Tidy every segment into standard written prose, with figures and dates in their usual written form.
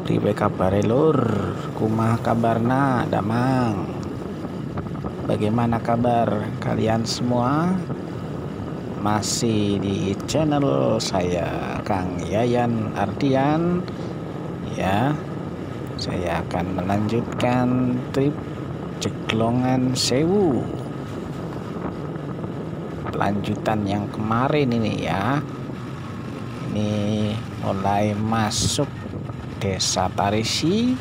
Priwe kabare lur, kumaha kabarna damang. Bagaimana kabar kalian semua? Masih di channel saya Kang Yayan Ardian. Ya, saya akan melanjutkan trip Ceglongan Sewu. Lanjutan yang kemarin ini ya. Ini mulai masuk Desa Tarisi,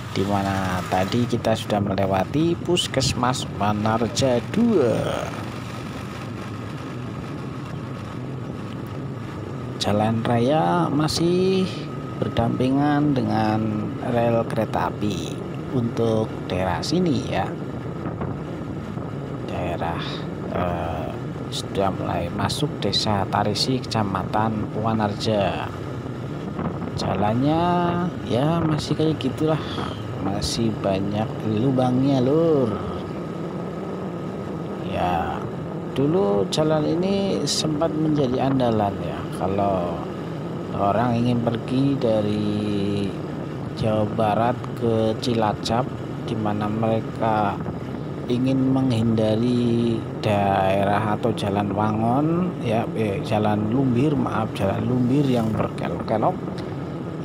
di mana tadi kita sudah melewati Puskesmas Manarja 2. Jalan raya masih berdampingan dengan rel kereta api untuk daerah sini ya. Daerah sudah mulai masuk Desa Tarisi, Kecamatan Wanarja. Jalannya ya masih kayak gitulah, masih banyak lubangnya lur. Ya, dulu jalan ini sempat menjadi andalan ya, kalau orang ingin pergi dari Jawa Barat ke Cilacap, di mana mereka ingin menghindari daerah atau jalan Wangon ya, jalan Lumbir yang berkelok-kelok,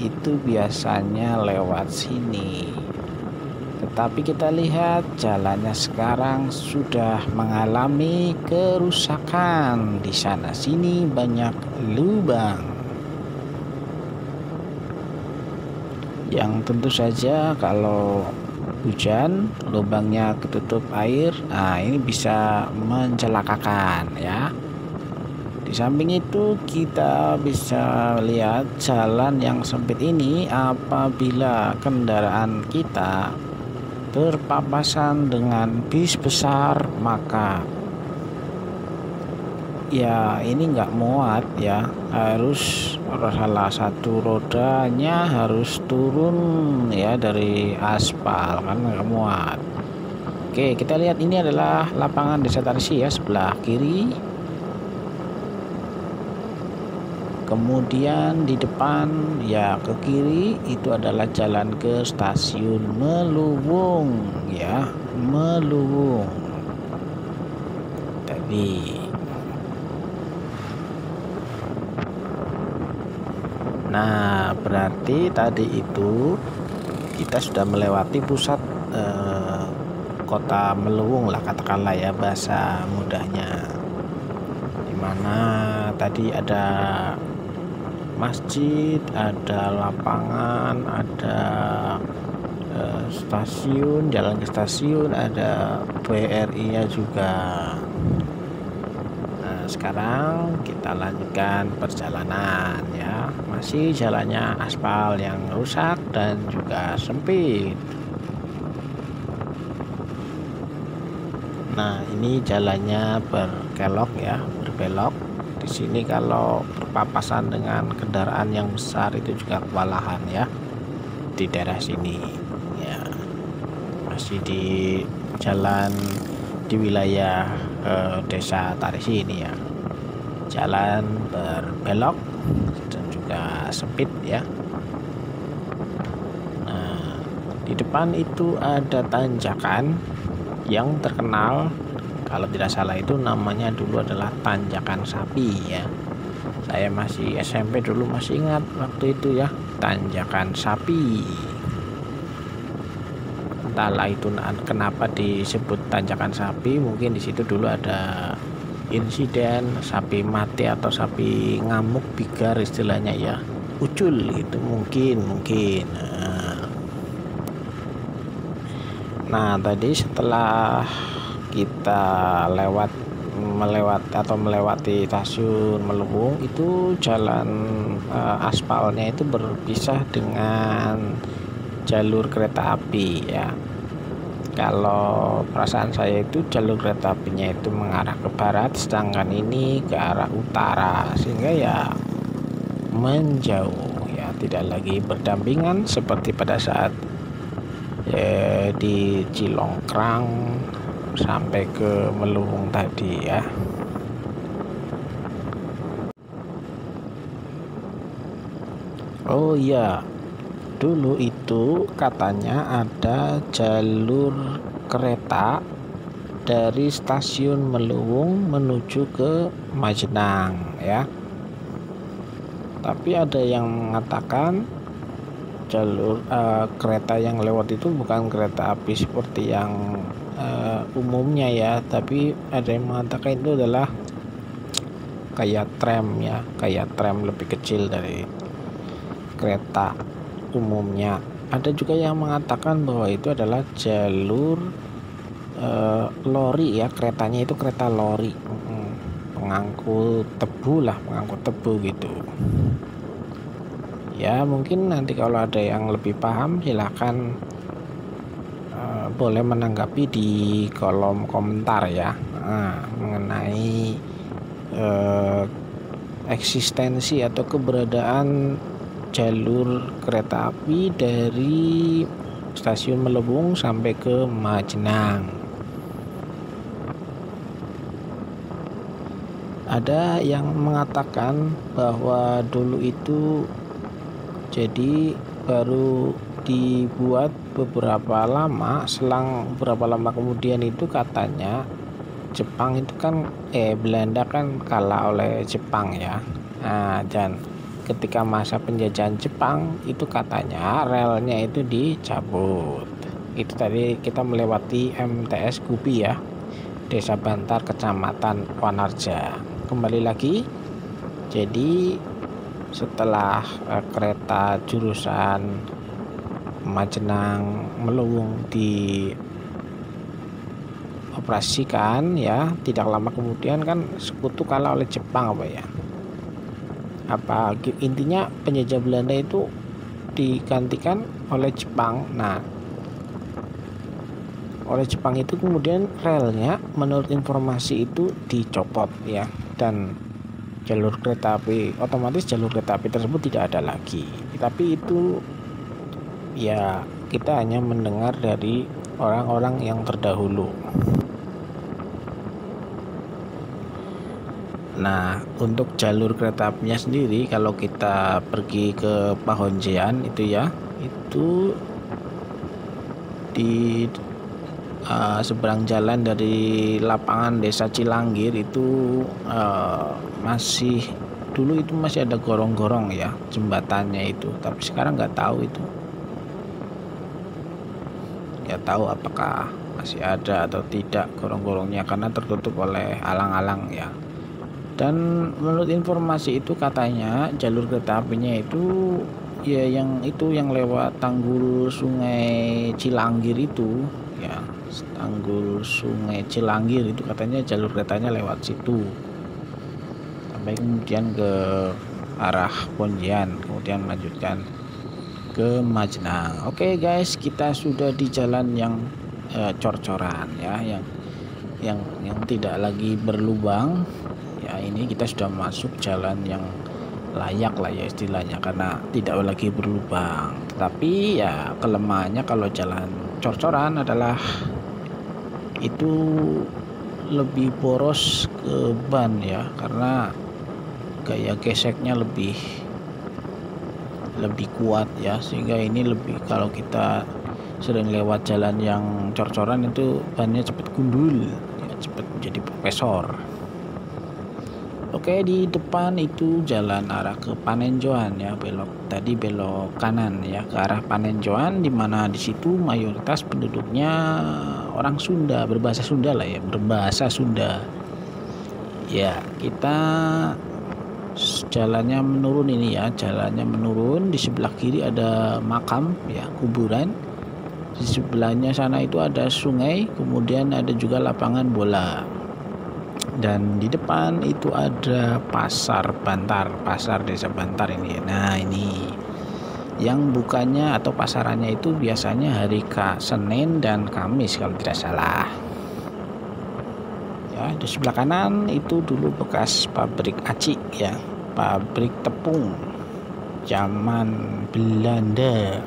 itu biasanya lewat sini. Tetapi kita lihat jalannya sekarang sudah mengalami kerusakan, di sana sini banyak lubang yang tentu saja kalau hujan lubangnya ketutup air, nah ini bisa mencelakakan ya. Di samping itu kita bisa lihat jalan yang sempit ini, apabila kendaraan kita berpapasan dengan bis besar, maka ya ini nggak muat ya, harus salah satu rodanya harus turun ya dari aspal, kan nggak muat. Oke, kita lihat ini adalah lapangan Desa Tarisi ya, sebelah kiri. Kemudian di depan ya ke kiri itu adalah jalan ke stasiun Meluwung ya, Meluwung tadi. Nah, berarti tadi itu kita sudah melewati pusat kota Meluwung lah, katakanlah ya bahasa mudahnya, dimana tadi ada masjid, ada lapangan, ada stasiun, jalan ke stasiun, ada BRI-nya juga. Nah, sekarang kita lanjutkan perjalanan ya. Masih jalannya aspal yang rusak dan juga sempit. Nah, ini jalannya berkelok ya, berbelok. Di sini kalau berpapasan dengan kendaraan yang besar itu juga kewalahan ya, di daerah sini ya. Masih di jalan di wilayah Desa Tarisi ini ya. Jalan berbelok dan juga sempit ya. Nah, di depan itu ada tanjakan yang terkenal, kalau tidak salah itu namanya dulu adalah Tanjakan Sapi ya. Saya masih SMP dulu masih ingat waktu itu ya, Tanjakan Sapi. Entahlah itu kenapa disebut Tanjakan Sapi, mungkin di situ dulu ada insiden sapi mati atau sapi ngamuk bigar istilahnya ya, ucul itu mungkin. Nah, tadi setelah kita melewati stasiun Meluwung, itu jalan aspalnya itu berpisah dengan jalur kereta api ya. Kalau perasaan saya itu jalur kereta apinya itu mengarah ke barat, sedangkan ini ke arah utara, sehingga ya menjauh ya, tidak lagi berdampingan seperti pada saat di Cilongkrang sampai ke Meluwung tadi ya. Oh iya, dulu itu katanya ada jalur kereta dari stasiun Meluwung menuju ke Majenang ya. Tapi ada yang mengatakan jalur kereta yang lewat itu bukan kereta api seperti yang umumnya ya, tapi ada yang mengatakan itu adalah kayak tram ya, kayak tram lebih kecil dari kereta umumnya. Ada juga yang mengatakan bahwa itu adalah jalur lori ya, keretanya itu kereta lori, pengangkut tebu lah, pengangkut tebu gitu ya. Mungkin nanti kalau ada yang lebih paham silahkan boleh menanggapi di kolom komentar ya, mengenai eksistensi atau keberadaan jalur kereta api dari stasiun Melebung sampai ke Majenang. Ada yang mengatakan bahwa dulu itu jadi baru dibuat beberapa lama, selang beberapa lama kemudian itu katanya Jepang itu kan Belanda kan kalah oleh Jepang ya. Nah, dan ketika masa penjajahan Jepang itu katanya relnya itu dicabut. Itu tadi kita melewati MTS Gubi ya, Desa Bantar, Kecamatan Wanarja. Kembali lagi, jadi setelah kereta jurusan Majenang Meluwung dioperasikan ya, tidak lama kemudian kan sekutu kalah oleh Jepang apa ya, apa intinya penjajah Belanda itu digantikan oleh Jepang. Nah, oleh Jepang itu kemudian relnya menurut informasi itu dicopot ya, dan jalur kereta api, otomatis jalur kereta api tersebut tidak ada lagi. Tapi itu ya kita hanya mendengar dari orang-orang yang terdahulu. Nah, untuk jalur kereta apinya sendiri kalau kita pergi ke Pahonjean itu ya, itu di seberang jalan dari lapangan Desa Cilanggir itu masih dulu itu masih ada gorong-gorong ya jembatannya itu, tapi sekarang nggak tahu itu, nggak tahu apakah masih ada atau tidak gorong-gorongnya karena tertutup oleh alang-alang ya. Dan menurut informasi itu katanya jalur kereta apinya itu ya yang lewat tanggul Sungai Cilanggir itu ya, tanggul Sungai Cilanggir itu katanya jalur keretanya lewat situ sampai kemudian ke arah Pontian, kemudian melanjutkan ke Majenang. Oke guys, kita sudah di jalan yang cor-coran ya, yang tidak lagi berlubang ya. Ini kita sudah masuk jalan yang layak lah ya istilahnya, karena tidak lagi berlubang. Tetapi ya kelemahannya kalau jalan cor-coran adalah itu lebih boros ke ban ya, karena gaya geseknya lebih kuat ya, sehingga ini lebih, kalau kita sering lewat jalan yang cor-coran itu bannya cepat gundul ya, cepat menjadi profesor. Oke, di depan itu jalan arah ke Panenjoan ya, belok kanan ya ke arah Panenjoan, di mana di situ mayoritas penduduknya orang Sunda, berbahasa Sunda lah ya, berbahasa Sunda. Ya, kita jalannya menurun ini ya, jalannya menurun. Di sebelah kiri ada makam ya, kuburan. Di sebelahnya sana itu ada sungai, kemudian ada juga lapangan bola. Dan di depan itu ada pasar Bantar, pasar Desa Bantar ini. Nah, ini yang bukannya atau pasarannya itu biasanya hari Senin dan Kamis kalau tidak salah. Ya, di sebelah kanan itu dulu bekas pabrik aci ya, pabrik tepung zaman Belanda.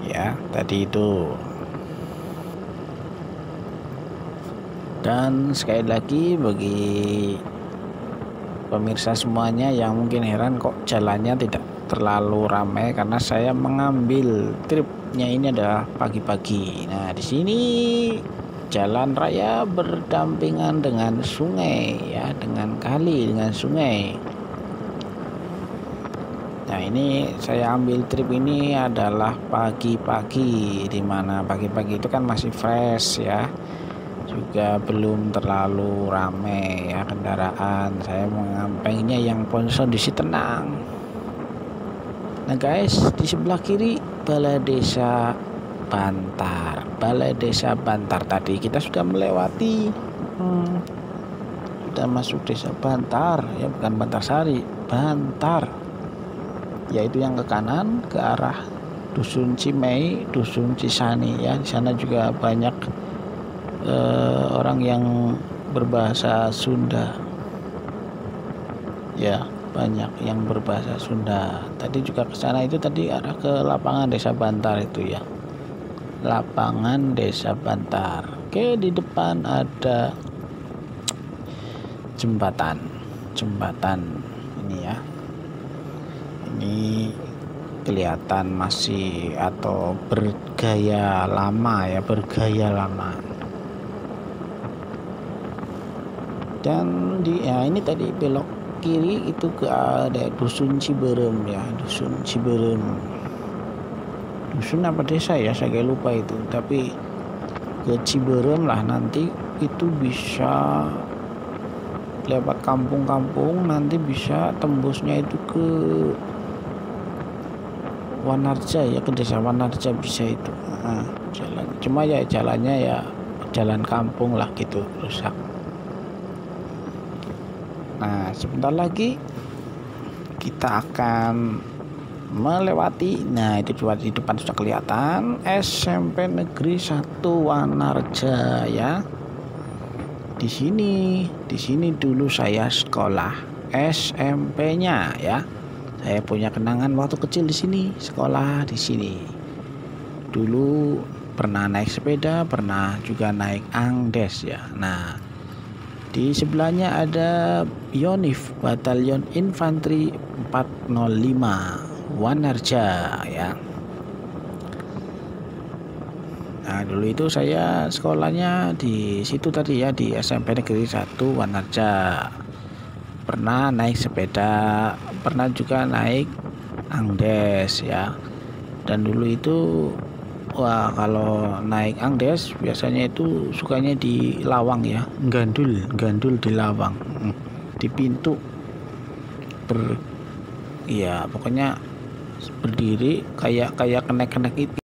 Ya, tadi itu. Dan sekali lagi bagi pemirsa semuanya yang mungkin heran kok jalannya tidak terlalu ramai, karena saya mengambil tripnya ini adalah pagi-pagi. Nah, di sini jalan raya berdampingan dengan sungai ya, dengan kali, dengan sungai. Nah, ini saya ambil trip ini adalah pagi-pagi, dimana pagi-pagi itu kan masih fresh ya, juga belum terlalu ramai ya kendaraan. Saya pengennya yang kondisi tenang. Nah guys, di sebelah kiri Balai Desa Bantar. Balai Desa Bantar tadi kita sudah melewati, sudah masuk Desa Bantar ya, bukan Bantarsari, Bantar, yaitu yang ke kanan ke arah Dusun Cimei, Dusun Cisani ya. Di sana juga banyak orang yang berbahasa Sunda ya, banyak yang berbahasa Sunda. Tadi juga ke sana, itu tadi arah ke lapangan Desa Bantar itu ya, lapangan Desa Bantar. Oke, di depan ada jembatan ini ya. Ini kelihatan masih atau bergaya lama ya, bergaya lama. Dan ini tadi belok kiri itu ke ada Dusun Ciberem ya, Dusun Ciberem. Dusun apa desa ya, saya kayak lupa itu, tapi ke Ciberem lah. Nanti itu bisa lewat kampung-kampung, nanti bisa tembusnya itu ke Wanarja ya, ke Desa Wanarja bisa itu. Jalan, cuma ya jalannya ya jalan kampung lah gitu, rusak. Nah, sebentar lagi kita akan melewati, nah itu juga di depan sudah kelihatan SMP Negeri 1 Wanarja ya. Di sini dulu saya sekolah SMP-nya ya. Saya punya kenangan waktu kecil di sini, sekolah di sini. Dulu pernah naik sepeda, pernah juga naik angdes ya. Nah, di sebelahnya ada Yonif, Batalion Infanteri 405 Wanarja ya. Nah, dulu itu saya sekolahnya di situ tadi ya, di SMP Negeri 1 Wanarja. Pernah naik sepeda, pernah juga naik angdes ya. Dan dulu itu kalau naik angdes biasanya itu sukanya di lawang ya, gandul di lawang, di pintu ya pokoknya berdiri kayak kenek-kenek itu.